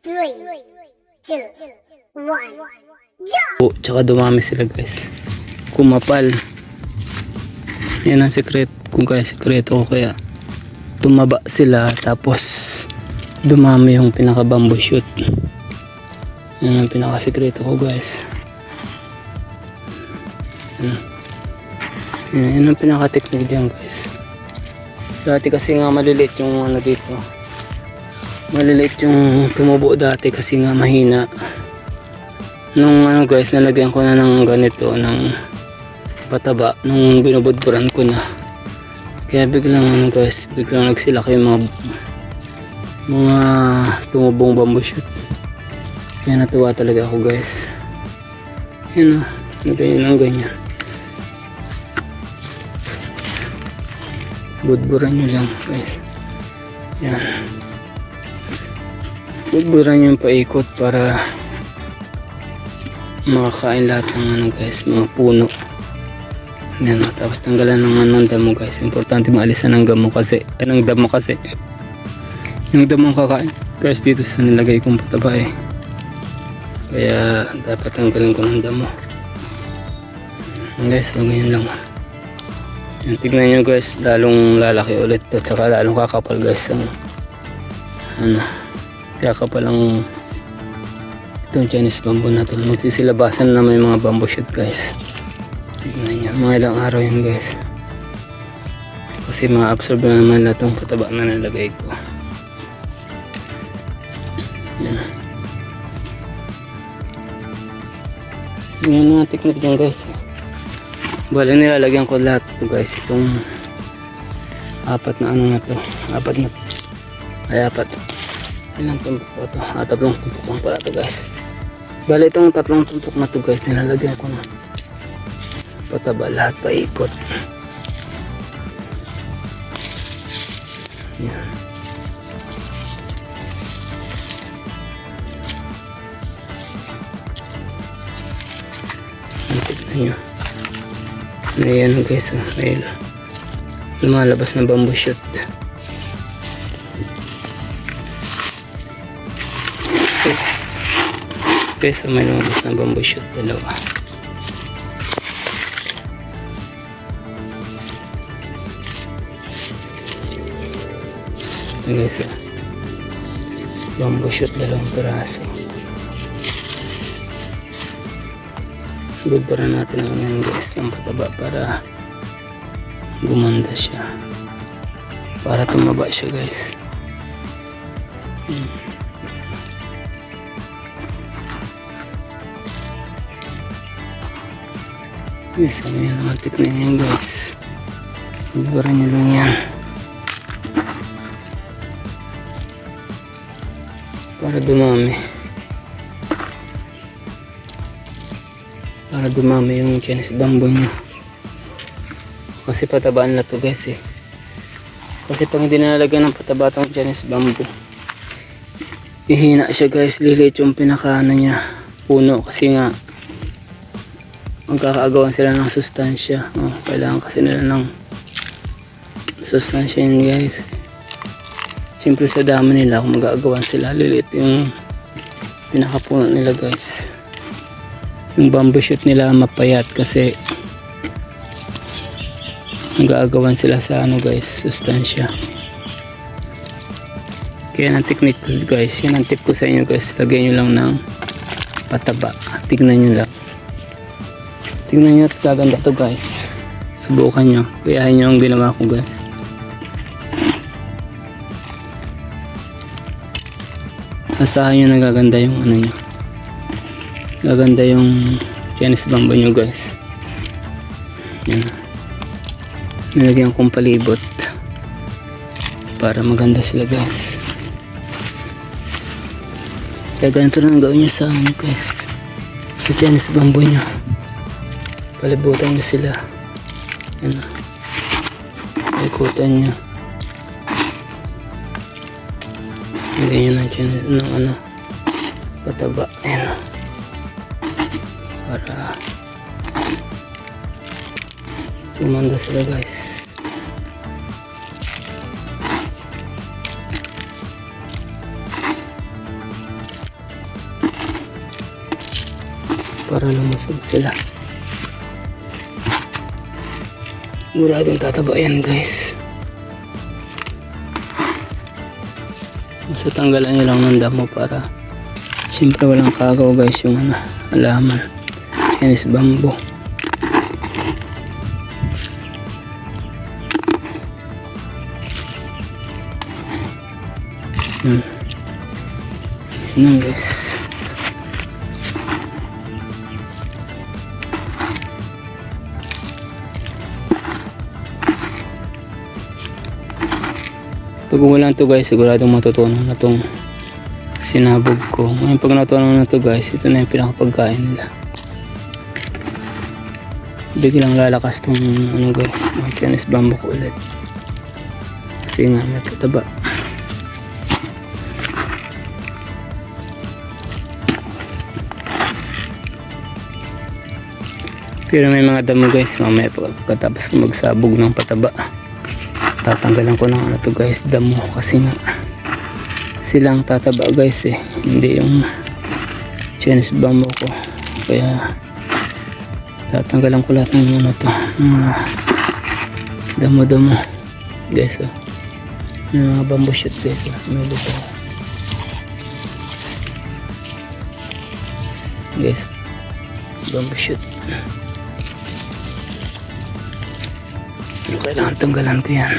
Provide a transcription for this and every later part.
3, 2, 1, jump! Tsaka dumami sila guys. Kumapal. Yan ang sekret. Kung kaya sekreto ko kaya tumaba sila tapos dumami yung pinaka bamboo shoot. Yan ang pinaka sekreto ko guys. Yan ang pinaka technique dyan guys. Dati kasi nga maliliit yung ano dito. Maliliit yung tumubo dati kasi nga mahina. Nung ano guys, nalagyan ko na ng ganito, ng pataba, nung binubudburan ko na. Kaya biglang ano guys, biglang nagsilaki yung mga tumubong bamboo shoot. Kaya natuwa talaga ako guys. Yan o, ganyan lang ganyan. Budburan nyo lang guys. Yan. Budburan nyo yung paikot para makakain lahat ng ano guys, mga puno. Yan, tapos tanggalan ng ano, damo guys. Importante maalisan ng damo kasi, ng damo kasi. Yung damo kakain guys dito sa nilagay kong pataba eh. Kaya dapat tanggalin ko ng damo. Yan guys, so ganyan lang. Yan, tignan nyo guys, lalong lalaki ulit to, tsaka lalong kakapal guys ang ano, kakapal ang itong Chinese bamboo na to. Magsisilabasan na may mga bamboo shoot guys. Tignan nyo, mga ilang araw yan guys, kasi ma-absorb na naman lahat ng pataba na nilagay ko. Yan. Yan ang technique dyan guys. Bale nilalagyan ko lahat ito guys, itong apat na ano na to, apat na, ay apat, ilang tumpok pa ito, tatlong tumpok lang pala ito guys. Bale itong tatlong tumpok na to guys, nilalagyan ko na pataba lahat paikot. Yan. Tignan nyo. Ayan guys, ayan. Lumalabas na bamboo shoot. Okay, so may lumabas na bamboo shoot, dalawa. Ito guys, bamboo shoot, dalawang piraso. Budburan natin ngayon guys ng pataba para gumanda siya, para tumaba siya guys. Guys, ano yan ang technique niyan guys, budburan nyo lang yan para dumami. Para dumami yung Chinese bamboo nyo. Kasi patabaan na to guys eh. Kasi pag hindi nalagyan ng pataba tong Chinese bamboo, ihina siya guys, lilit yung pinaka ano niya, puno. Kasi nga magkakaagawan sila ng sustansya. Kailangan kasi nila ng sustansya yun guys. Siyempre sa dami nila, kung mag-aagawan sila, lilit yung pinakapuno nila guys. Yung bamboo shoot nila mapayat kasi mag-aagawan sila sa ano guys, sustansya. Kaya ang technique ko guys, yan ang tip ko sa inyo guys, lagyan nyo lang ng pataba. Tignan nyo lang, tignan nyo at gaganda to guys. Subukan nyo, kayahin nyo ang ginawa ko guys. Asahan nyo na gaganda yung ano nyo, gaganda yung Chinese bamboo nyo guys. Yan, nilagyan kong palibot para maganda sila guys. Kaya ganito na gawin nyo sa ano guys, sa Chinese bamboo nyo, palibutan nyo sila. Yan, ikutan nyo, lagyan nyo ng Chinese ng ano, pataba. Ayan, para gumanda sila guys. para lumusog sila. Siguradong tataba yan guys. Basta tanggalan nyo lang ng damo para siyempre walang kagaw guys yung halaman. Chinese bamboo. Yan guys. Pag umulan to guys, siguradong matutunan na tong sinabog ko. Ngayon pag natutunan na to guys, ito na yung pinakapagkain nila. Biglang lalakas tong guys, mga Chinese bamboo ko ulit. Kasi nga may pataba. Pero may mga damo guys, mamaya pagkatapos ko magsabog ng pataba, tatanggalan ko ng to guys, damo, kasi nga silang tataba guys hindi yung Chinese bamboo ko, kaya tatanggalan ko lahat ng damo guys. Yung mga bamboo shoot guys, may lupa guys, bamboo shoot. Kailangan tanggalan ko yan.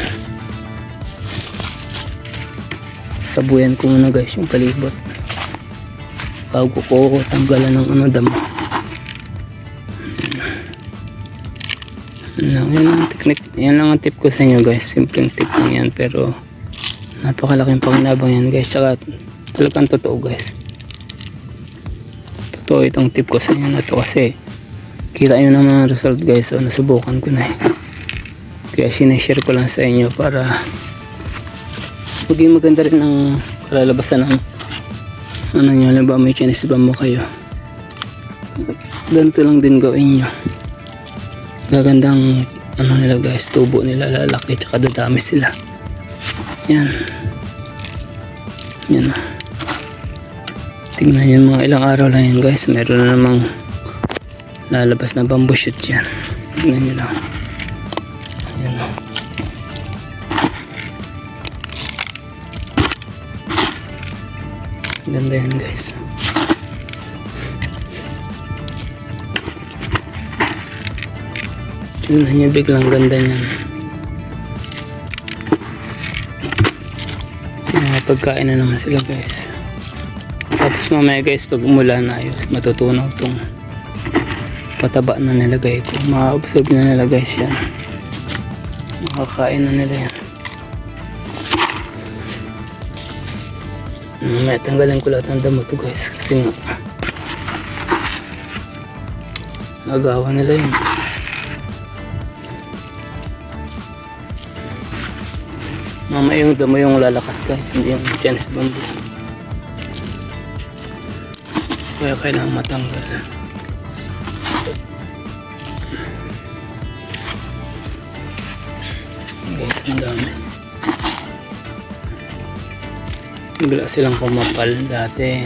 Sabuyan ko muna guys yung palibot bago ko tanggalan ng damo. Yan lang ang technique, yan lang ang tip ko sa inyo guys. Simpleng tip lang yan pero napakalaking panginabang yan guys. Tsaka talagang totoo guys. Totoo itong tip ko sa inyo na to kasi kita nyo naman ang result guys. So nasubukan ko na kaya sinashare ko lang sa inyo para maging maganda rin ang kalalabasan ng nyo. Halimbawa may Chinese bamboo kayo, ganito lang din gawin nyo. Gagandang nila guys, tubo nila lalaki tsaka dadami sila. Yan tingnan nyo, mga ilang araw lang yan guys, meron na namang lalabas na bamboo shoot yan. Tingnan nyo lang. Ganda yan guys. Tingnan nyo, biglang ganda niyan. Kasi mga pagkain na naman sila guys. Tapos mamaya guys, pag umulan na ayos, matutunaw tong pataba na nilagay ko. Ma-absorb na nila guys yan. Makakain na nila yan. May tanggalan ko lahat ng damo to guys kasi nga agawa nila yun. Mamaya yung damo yung lalakas guys, hindi yung Chinese bamboo, kaya kailangan matanggal guys. Ang dami, bigla silang kumapal. Dati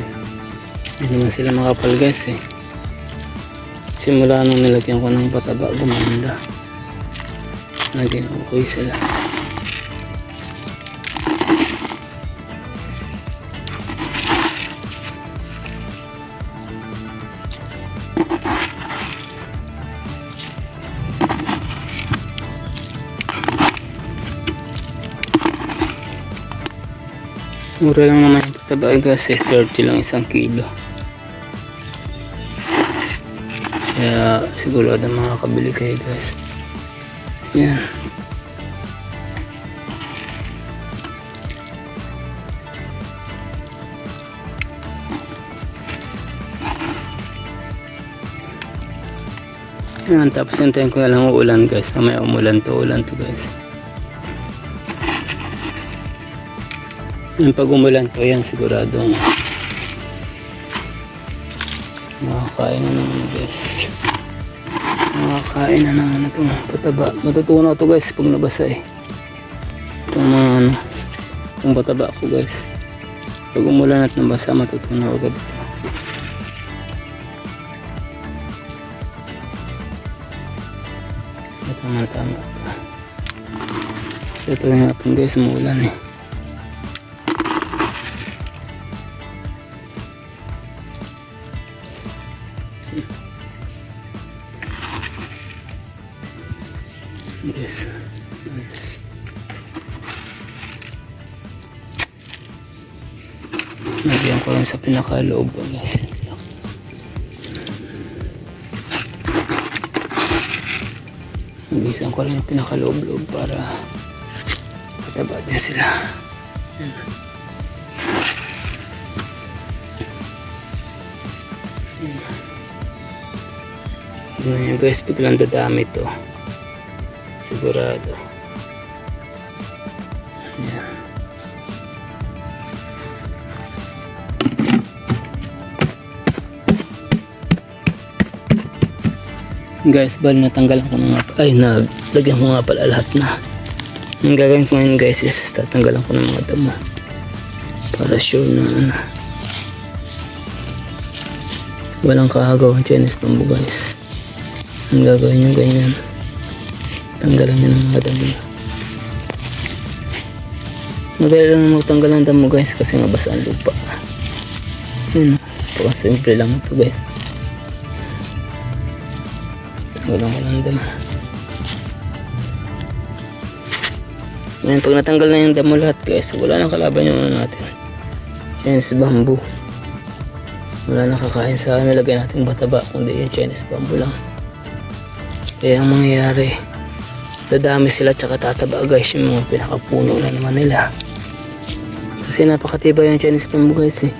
hindi naman sila makapal guys simula nung nilagyan ko ng pataba, gumanda, naging okay sila. Mura lang naman yung pataba guys 30 lang isang kilo. Kaya siguro na makakabili kayo guys. Yan. Yan, tapos hintayin ko na lang uulan guys. Mamaya ulan to guys. Yung pag umulan to yan, siguradong makakain na naman guys. Makakain na naman itong pataba. Matutunaw to guys pag nabasa itong mga itong pataba ko guys. Pag umulan at nabasa, matutunaw agad ito. Tama. Ito na natin guys, umulan eh. Yes. Nagyan ko lang sa pinakaloob guys. Nagisan ko lang yung pinakaloob-loob para mataba din sila. Yan guys, biglang dadami to. Sigurado. Yan. Guys, bali natanggalan ko na nga, naglagyan ko nga pala lahat na. Ang gagawin ko ngayon guys is tatanggalan ko ng mga damo para sure na walang kahagaw ang Chinese bamboo guys. Ang gagawin nyo ganyan, tanggalan nyo ng mga damo. Madali lang magtanggal ng damo guys kasi nga basa ang lupa. Yun, ito simple lang ito guys. Walang damo. Ngayon pag natanggal na yung damo lahat guys, wala nang kalaban yung natin, Chinese bamboo. Wala nang kakain sa nilagay natin bataba kundi yung Chinese bamboo lang. Kaya ang mangyayari, dadami sila tsaka tataba guys yung mga pinakapuno na naman nila. Kasi napakatibay yung Chinese bamboo guys eh.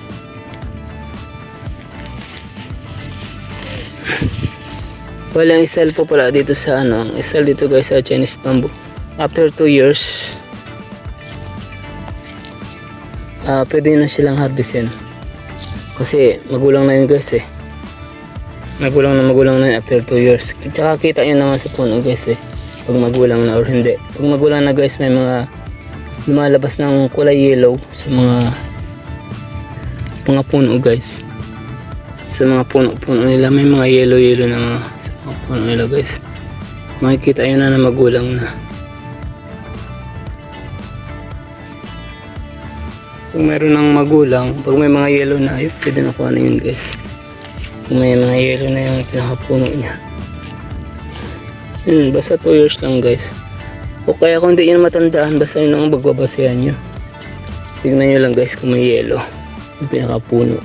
Walang style po pala dito sa ang style dito guys sa Chinese bamboo. After 2 years, pwede na silang harvestin. Kasi magulang na yun guys eh. Magulang na yun after 2 years. Tsaka kita nyo naman sa puno guys eh. Pag magulang na or hindi. Pag magulang na guys, may mga lumalabas ng kulay yellow sa mga puno guys. Sa mga puno nila may mga yellow na mga sa mga puno nila guys. Makikita nyo na magulang na. Pag mayroon ng magulang, pag may mga yellow na, yun, pwede na kuha na yun guys. Kung may mga yellow na yung pinakapuno niya. Basta 2 years lang guys. O kaya kung hindi nyo matandaan, basta yun ang magbabasehan nyo. Tignan nyo lang guys kung may yellow yung pinakapuno.